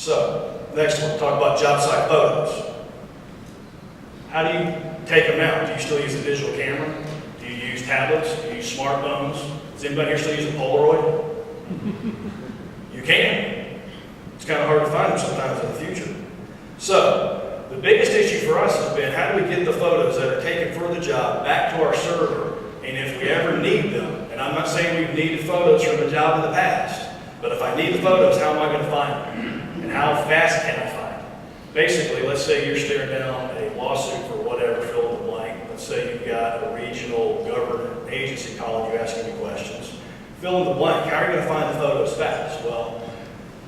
So, next one, talk about job site photos. How do you take them out? Do you still use a digital camera? Do you use tablets? Do you use smartphones? Does anybody here still use a Polaroid? You can. It's kind of hard to find them sometimes in the future. So, the biggest issue for us has been how do we get the photos that are taken for the job back to our server, and if we ever need them, and I'm not saying we've needed photos from the job in the past, but if I need the photos, how am I going to find them? And how fast can I find them? Basically, let's say you're staring down a lawsuit for whatever, fill in the blank. Let's say you've got a regional government agency calling you asking you questions. Fill in the blank. How are you going to find the photos fast? Well,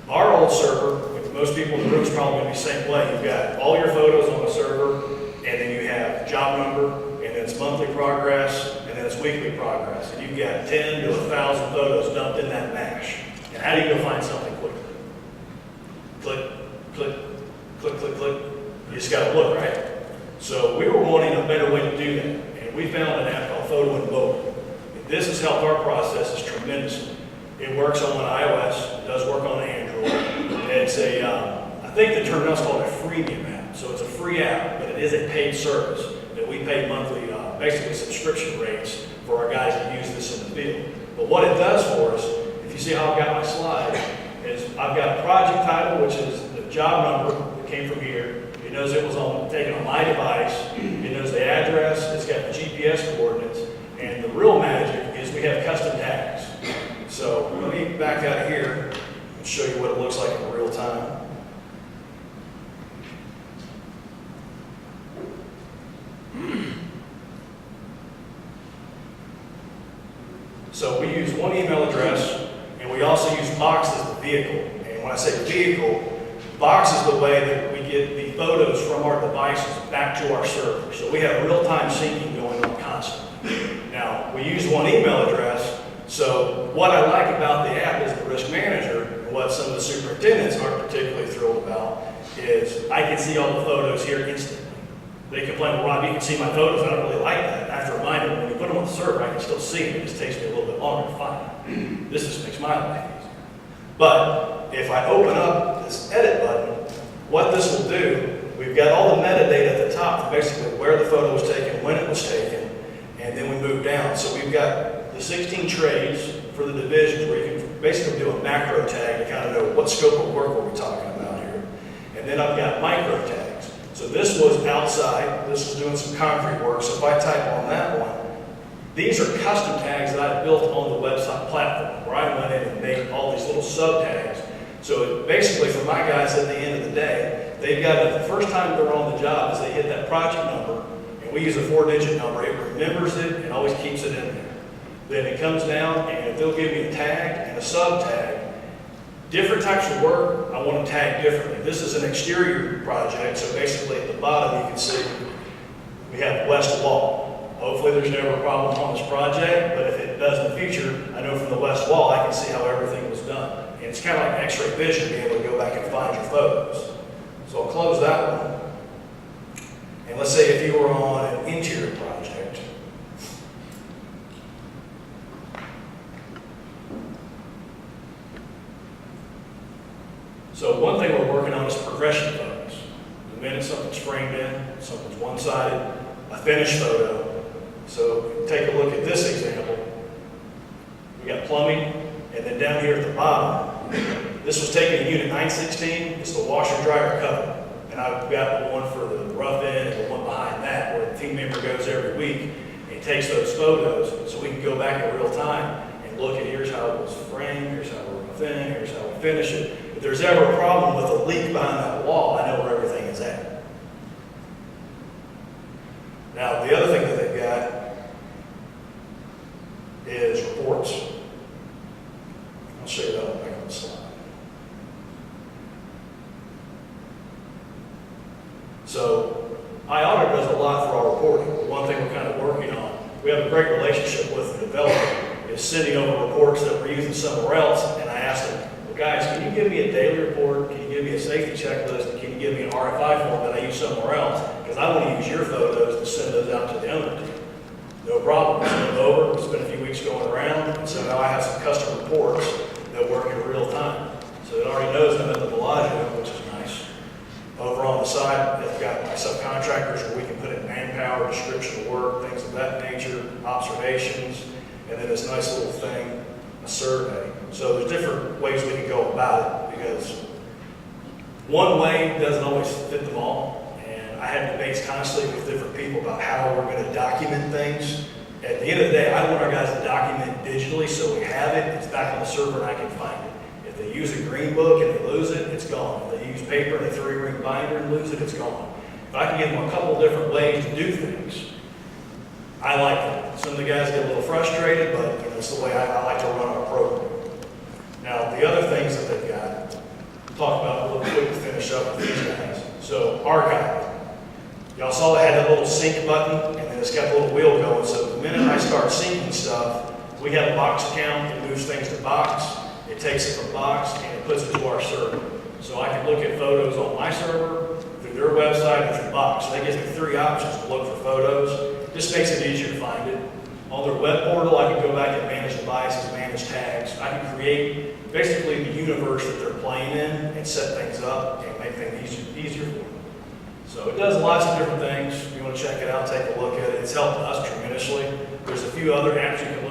our old server, most people in the room is probably going to be the same way. You've got all your photos on a server, and then you have job number, and then it's monthly progress, and then it's weekly progress. And you've got 10 to 1,000 photos dumped in that mash. And how do you go find something quickly? Click, click, click, click, click. You just got to look, right? So we were wanting a better way to do that, and we found an app called FotoIn Mobile. And this has helped our processes tremendously. It works on iOS, it does work on Android. It's a, I think the term now is called a freemium app. So it's a free app, but it is a paid service that we pay monthly, basically subscription rates for our guys that use this in the field. But what it does for us, if you see how I've got my slide, is I've got a project title, which is the job number that came from here. It knows it was taken on my device. It knows the address. It's got the GPS coordinates. And the real magic is we have custom tags. So let me back out of here and show you what it looks like in real time. So we use one email address, and we also use Box as the vehicle. And when I say vehicle, Box is the way that we get the photos from our devices back to our server. So we have real-time syncing going on constantly. Now, we use one email address, so what I like about the app as the risk manager, and what some of the superintendents aren't particularly thrilled about, is I can see all the photos here instantly. They complain, well, Rob, you can see my photos. I don't really like that. I have to remind them, when you put them on the server, I can still see them. It just takes me a little bit longer to find them. This just makes my life easier. But if I open up this edit button, what this will do, we've got all the metadata at the top, basically where the photo was taken, when it was taken, and then we move down. So we've got the 16 trades for the divisions where you can basically do a macro tag to kind of know what scope of work we're talking about here. And then I've got micro tags. So this was outside, this was doing some concrete work, so if I type on that one, these are custom tags that I built on the website platform, where I went in and made all these little sub tags. So basically for my guys at the end of the day, they've got it the first time they're on the job is they hit that project number, and we use a 4-digit number. It remembers it and always keeps it in there. Then it comes down and they'll give me a tag and a sub tag. Different types of work, I want to tag differently. This is an exterior project, so basically at the bottom you can see we have west wall. Hopefully there's never a problem on this project, but if it does in the future, I know from the west wall I can see how everything was done. And it's kind of like X-ray vision, being able to go back and find your photos. So I'll close that one. And let's say if you were on an interior project, so one thing we're working on is progression photos. The minute something's framed in, something's one-sided, a finished photo. So take a look at this example. We got plumbing, and then down here at the bottom, this was taken in unit 916. It's the washer dryer cover. And I've got the one for the rough end and the one behind that, where the team member goes every week and takes those photos so we can go back in real time and look at here's how it was framed, here's how we're rough in, here's how we finish it. If there's ever a problem with a leak behind that wall, I know where everything is at. Now, the other thing that they've got is reports. I'll show you that one back on the slide. So, iAudit does a lot for our reporting. The one thing we're kind of working on, we have a great relationship with the developer, is sending over reports that we're using somewhere else, and I asked them, well, guys, can you give me a daily report? Can you give me a safety checklist? And can you give me an RFI form that I use somewhere else? Because I want to use your photos to send those out to the owner team. No problem. Send them over. It's been a few weeks going around, and so now I have some custom reports that work in real time. So it already knows I'm at the Bellagio, which hour description of work, things of that nature, observations, and then this nice little thing, a survey. So there's different ways we can go about it, because one way doesn't always fit them all. And I have debates constantly with different people about how we're going to document things. At the end of the day, I want our guys to document digitally so we have it, it's back on the server and I can find it. If they use a green book and they lose it, it's gone. If they use paper and they 3-ring binder and lose it, it's gone. If I can give them a couple different ways to do things, I like that. Some of the guys get a little frustrated, but it's the way I like to run our program. Now, the other things that they've got, we'll talk about a little quick to finish up with these guys. So, archive. Y'all saw it had that little sync button, and then it's got the little wheel going. So the minute I start syncing stuff, we have a box account that moves things to box. It takes it from box and it puts it to our server. So I can look at photos on my server, through their website, and through box. So that gives me 3 options to look for photos. Just makes it easier to find it. On their web portal, I can go back and manage devices, manage tags. I can create basically the universe that they're playing in and set things up and make things easier for them. So it does lots of different things. If you want to check it out, take a look at it. It's helped us tremendously. There's a few other apps you can